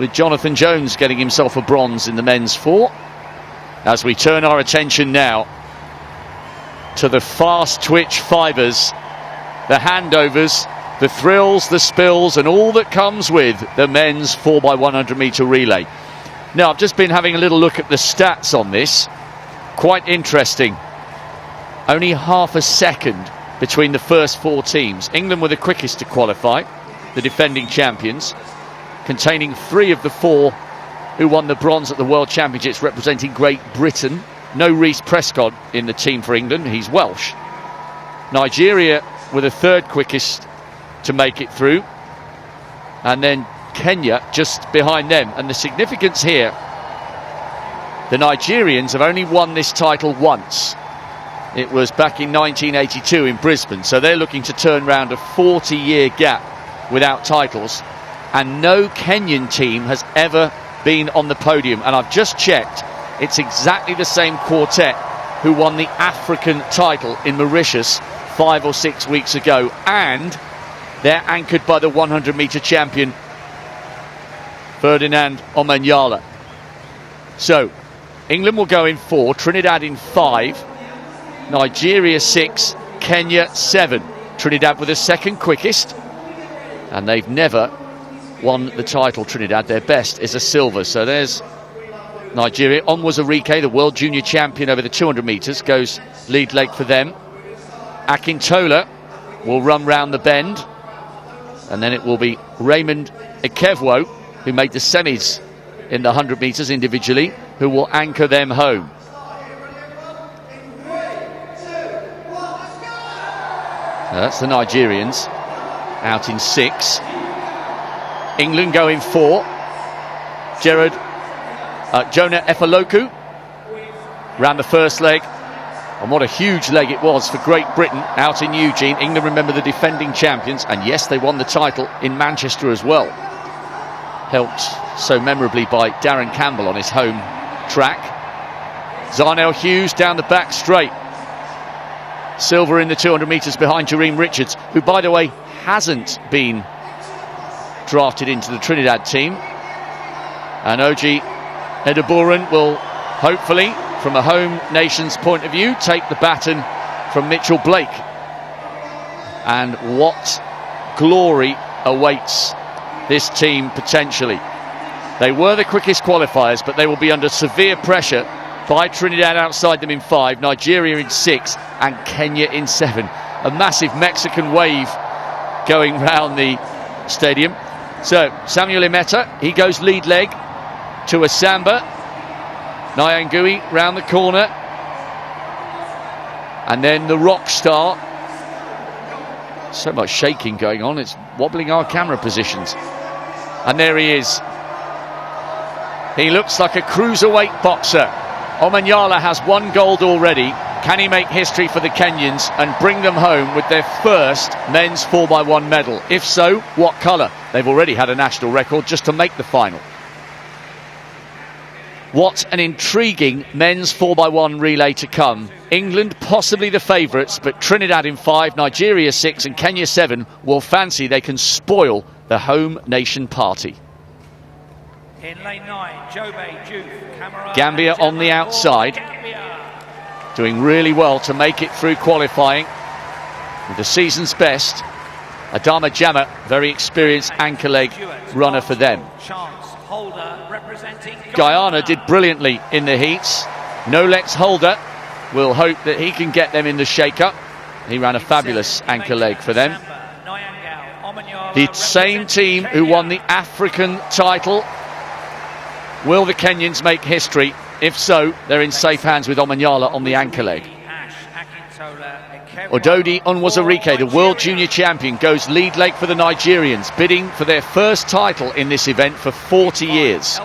with Jonathan Jones getting himself a bronze in the men's 4. As we turn our attention now to the fast twitch fibers, the handovers, the thrills, the spills, and all that comes with the men's 4x100 metre relay. Now, I've just been having a little look at the stats on this. Quite interesting. Only half a second between the first 4 teams. England were the quickest to qualify, the defending champions, containing 3 of the 4 who won the bronze at the World Championships representing Great Britain. No Reece Prescott in the team for England, he's Welsh. Nigeria were the 3rd quickest to make it through, and then Kenya just behind them. And the significance here, the Nigerians have only won this title once. It was back in 1982 in Brisbane, so they're looking to turn round a 40-year gap without titles, and no Kenyan team has ever been on the podium. And I've just checked, it's exactly the same quartet who won the African title in Mauritius 5 or 6 weeks ago, and they're anchored by the 100-metre champion Ferdinand Omanyala. So England will go in 4, Trinidad in 5, Nigeria 6, Kenya 7. Trinidad were the 2nd quickest, and they've never won the title. Trinidad, their best is a silver. So there's Nigeria. Onwuzurike, the world junior champion over the 200 metres, goes lead leg for them. Akintola will run round the bend, and then it will be Raymond Ikevwo, who made the semis in the 100 metres individually, who will anchor them home. That's the Nigerians out in 6. England go in 4. Jonah Efaloku ran the first leg, and what a huge leg it was for Great Britain out in Eugene. England, remember, the defending champions, and yes, they won the title in Manchester as well, helped so memorably by Darren Campbell on his home track. Zarnell Hughes down the back straight, silver in the 200 metres behind Jareem Richards, who, by the way, hasn't been drafted into the Trinidad team. And Oji Edeburen will hopefully, from a home nation's point of view, take the baton from Mitchell Blake. And what glory awaits this team potentially. They were the quickest qualifiers, but they will be under severe pressure by Trinidad outside them in 5, Nigeria in 6, and Kenya in 7. A massive Mexican wave going round the stadium. So Samuel Imeta, he goes lead leg to a Samba. Nyangui round the corner, and then the rock star. So much shaking going on, it's wobbling our camera positions. And there he is. He looks like a cruiserweight boxer. Omanyala has 1 gold already. Can he make history for the Kenyans and bring them home with their first men's 4x1 medal? If so, what colour? They've already had a national record just to make the final. What an intriguing men's 4x1 relay to come. England possibly the favourites, but Trinidad in 5, Nigeria 6 and Kenya 7 will fancy they can spoil the home nation party. In lane 9, Jobe, Juve, Gambia on the outside, doing really well to make it through qualifying with the season's best. Adama Jama, very experienced anchor leg runner for them. Guyana did brilliantly in the heats. Nolex Holder will hope that he can get them in the shake-up. He ran a fabulous anchor leg for them. The same team who won the African title. Will the Kenyans make history? If so, they're in safe hands with Omanyala on the anchor leg. Ododi Onwuzurike, the world junior champion, goes lead leg for the Nigerians, bidding for their first title in this event for 40 years.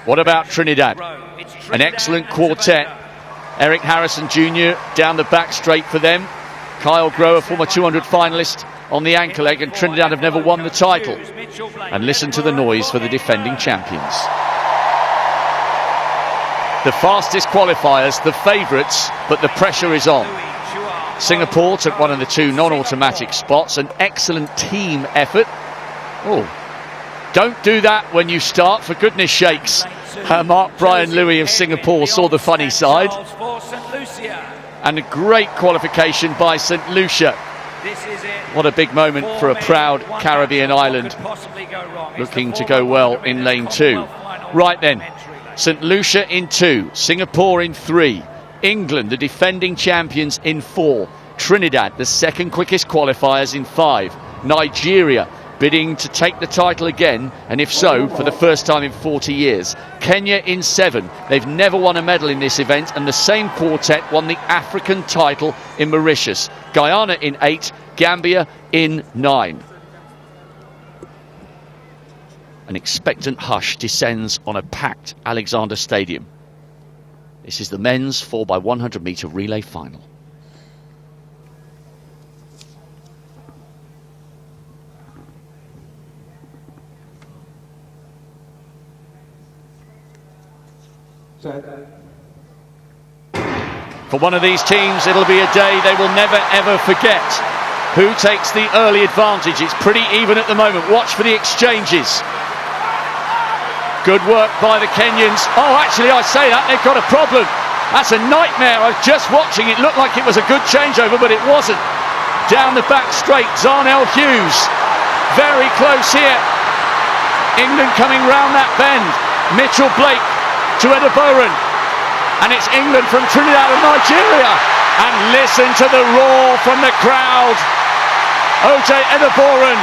What about Trinidad? An excellent quartet. Eric Harrison Jr. down the back straight for them. Kyle Grower, former 200 finalist, on the anchor leg, and Trinidad have never won the title. And listen to the noise for the defending champions. The fastest qualifiers, the favourites, but the pressure is on. Singapore took one of the 2 non-automatic spots. An excellent team effort. Oh, Don't do that when you start, for goodness sakes. Mark Brian Louis of Singapore saw the funny side. And a great qualification by St. Lucia. What a big moment for a proud Caribbean island, looking to go well in lane 2. Right then, St. Lucia in 2, Singapore in 3, England, the defending champions, in 4, Trinidad, the second quickest qualifiers, in 5, Nigeria, bidding to take the title again, and if so, for the first time in 40 years. Kenya in 7. They've never won a medal in this event, and the same quartet won the African title in Mauritius. Guyana in 8, Gambia in 9. An expectant hush descends on a packed Alexander Stadium. This is the men's 4x100-metre relay final. For one of these teams, it'll be a day they will never ever forget. Who takes the early advantage? It's pretty even at the moment. Watch for the exchanges. Good work by the Kenyans. Oh, actually, I say that, they've got a problem. That's a nightmare. I was just watching. It looked like it was a good changeover, but it wasn't. Down the back straight, Zarnell Hughes. Very close here. England coming round that bend. Mitchell Blake to Edeboran, and it's England from Trinidad and Nigeria, and listen to the roar from the crowd. OJ Edeboran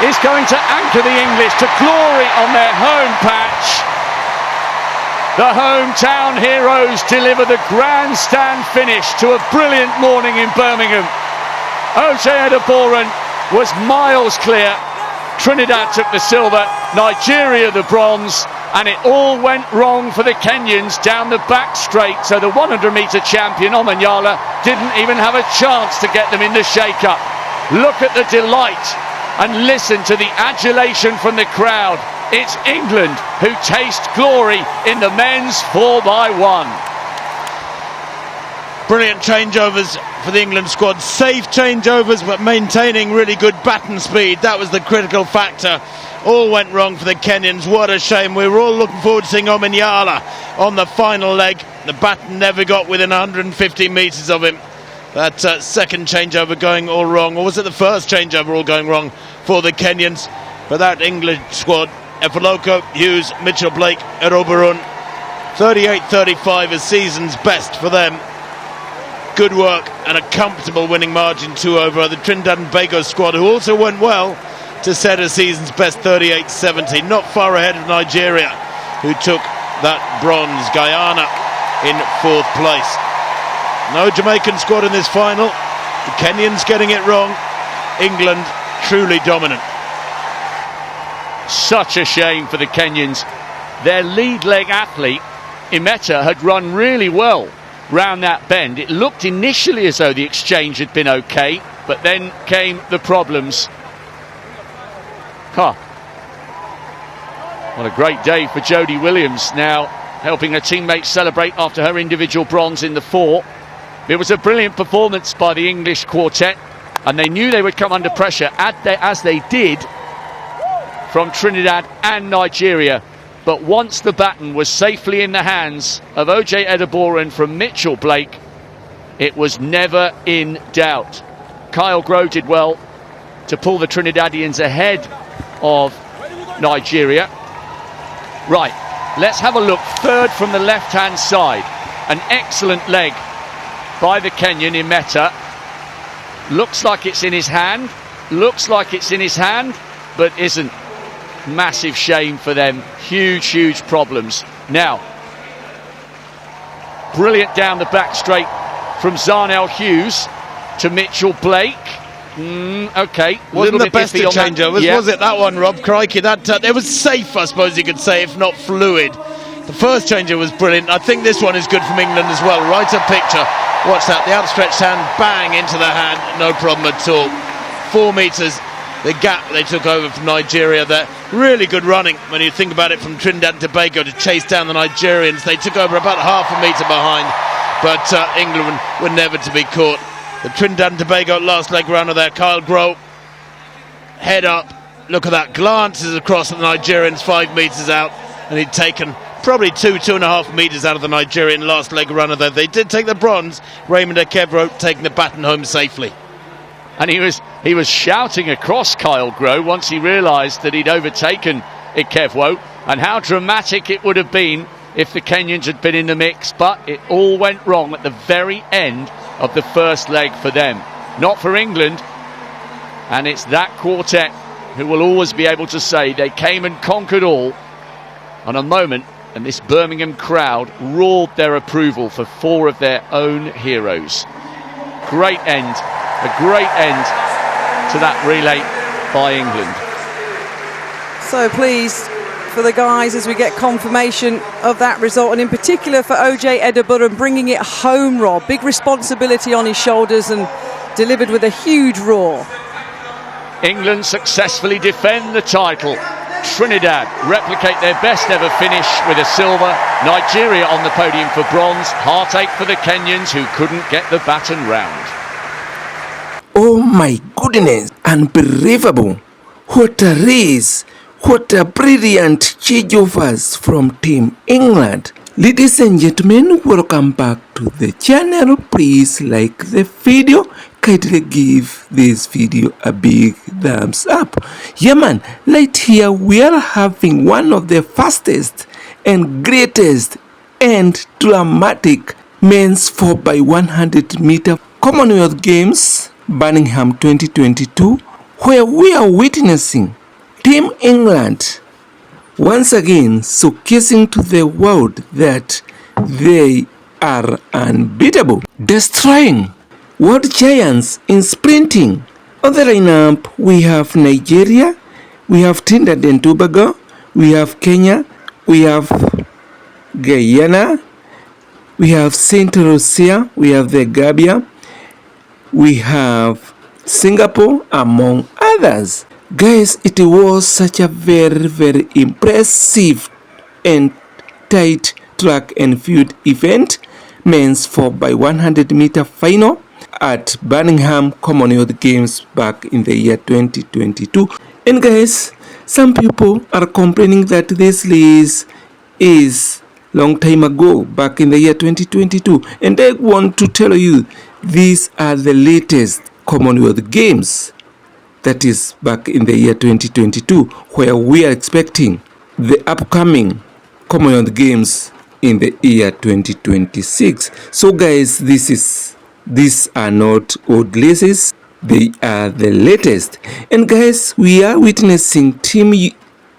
is going to anchor the English to glory on their home patch. The hometown heroes deliver the grandstand finish to a brilliant morning in Birmingham. OJ Edeboran was miles clear. Trinidad took the silver, Nigeria the bronze, and it all went wrong for the Kenyans down the back straight, so the 100-metre champion Omanyala didn't even have a chance to get them in the shake-up. Look at the delight and listen to the adulation from the crowd. It's England who taste glory in the men's 4x1. Brilliant changeovers for the England squad. Safe changeovers, but maintaining really good baton speed. That was the critical factor. All went wrong for the Kenyans. What a shame. We were all looking forward to seeing Omanyala on the final leg. The baton never got within 150 metres of him. That second changeover going all wrong. Or was it the first changeover all going wrong for the Kenyans? But that England squad, Efaloko, Hughes, Mitchell Blake, Edeboran, 38-35 is season's best for them. Good work and a comfortable winning margin too over the Trinidad and Tobago squad, who also went well to set a season's best 38-70, not far ahead of Nigeria, who took that bronze. Guyana in 4th place. No Jamaican squad in this final. The Kenyans getting it wrong. England truly dominant. Such a shame for the Kenyans. Their lead leg athlete, Imeta, had run really well round that bend. It looked initially as though the exchange had been okay, but then came the problems. What a great day for Jodie Williams, now helping her teammates celebrate after her individual bronze in the 4. It was a brilliant performance by the English quartet, and they knew they would come under pressure, as they did, from Trinidad and Nigeria. But once the baton was safely in the hands of OJ Edeboran from Mitchell Blake, it was never in doubt. Kyle Grove did well to pull the Trinidadians ahead of Nigeria. Right, let's have a look. Third from the left-hand side. An excellent leg by the Kenyan Imeta. Looks like it's in his hand. Looks like it's in his hand, but isn't. Massive shame for them. Huge problems. Now, brilliant down the back straight from Zarnell Hughes to Mitchell Blake. Okay, wasn't the best of changeovers, was it, that one, Rob? Crikey, that it was safe, I suppose you could say, if not fluid. The first changeover was brilliant. I think this one is good from England as well. Right a picture. Watch that, the outstretched hand, bang into the hand, no problem at all. 4 metres. The gap they took over from Nigeria there. Really good running when you think about it, from Trinidad and Tobago to chase down the Nigerians. They took over about half a metre behind, but England were never to be caught. The Trinidad and Tobago last leg runner there, Kyle Grove, head up, Look at that, glances across at the Nigerians 5 metres out, and he'd taken probably 2.5 metres out of the Nigerian last leg runner, though. They did take the bronze. Raymond Ekevro taking the baton home safely. And he was shouting across Kyle Grow once he realised that he'd overtaken Ikevwo, and how dramatic it would have been if the Kenyans had been in the mix, but it all went wrong at the very end of the first leg for them. Not for England, and it's that quartet who will always be able to say they came and conquered all on a moment, and this Birmingham crowd roared their approval for 4 of their own heroes. Great end, a great end to that relay by England. So pleased for the guys as we get confirmation of that result, and in particular for OJ Edinburgh bringing it home, Rob. Big responsibility on his shoulders and delivered with a huge roar. England successfully defend the title. Trinidad replicate their best ever finish with a silver. Nigeria on the podium for bronze. Heartache for the Kenyans who couldn't get the baton round. Oh my goodness, unbelievable. What a race. What a brilliant changeovers from Team England. Ladies and gentlemen, welcome back to the channel. Please like the video. Kindly give this video a big thumbs up. Yeah man, right here we are having one of the fastest and greatest and dramatic men's 4x100 meter Commonwealth Games, Birmingham 2022, where we are witnessing Team England once again showcasing to the world that they are unbeatable, destroying world giants in sprinting. On the lineup, we have Nigeria, we have Trinidad and Tobago, we have Kenya, we have Guyana, we have Saint Lucia, we have the Gambia, we have Singapore, among others. Guys, it was such a very impressive and tight track and field event, men's 4x100 meter final at Birmingham Commonwealth Games back in the year 2022. And guys, some people are complaining that this race is long time ago, back in the year 2022, and I want to tell you these are the latest Commonwealth Games, that is back in the year 2022, where we are expecting the upcoming Commonwealth Games in the year 2026. So guys, these are not old races, they are the latest. And guys, we are witnessing Team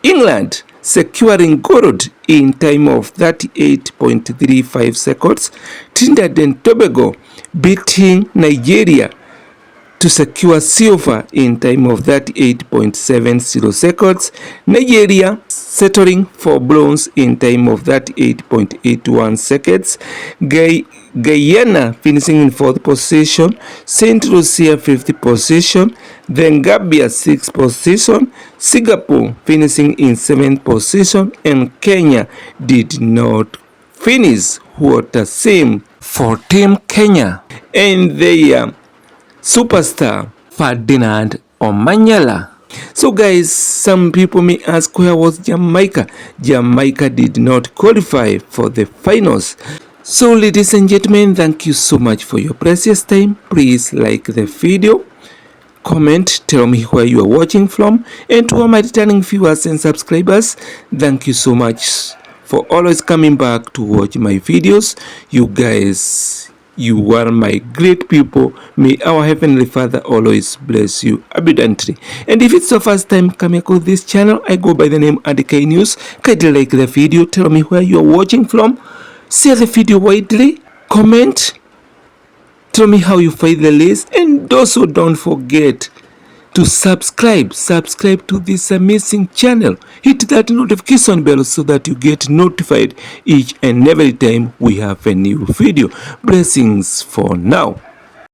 England securing gold in time of 38.35 seconds. Trinidad and Tobago beating Nigeria to secure silver in time of 38.70 seconds. Nigeria settling for bronze in time of 38.81 seconds. Guyana finishing in 4th position. Saint Lucia 5th position. Then Gambia 6th position. Singapore finishing in 7th position. And Kenya did not finish. What a shame for Team Kenya and their superstar Ferdinand Omanyala. So guys, some people may ask, where was Jamaica? Jamaica did not qualify for the finals. So ladies and gentlemen, thank you so much for your precious time. Please like the video, comment, tell me where you are watching from, and to all my returning viewers and subscribers, thank you so much for always coming back to watch my videos. You guys, you are my great people. May our Heavenly Father always bless you abundantly. And if it's your first time coming across this channel, I go by the name ADK News. Kindly like the video, tell me where you are watching from, share the video widely, comment, tell me how you find the list, and also don't forget to subscribe to this amazing channel. Hit that notification bell so that you get notified each and every time we have a new video. Blessings for now.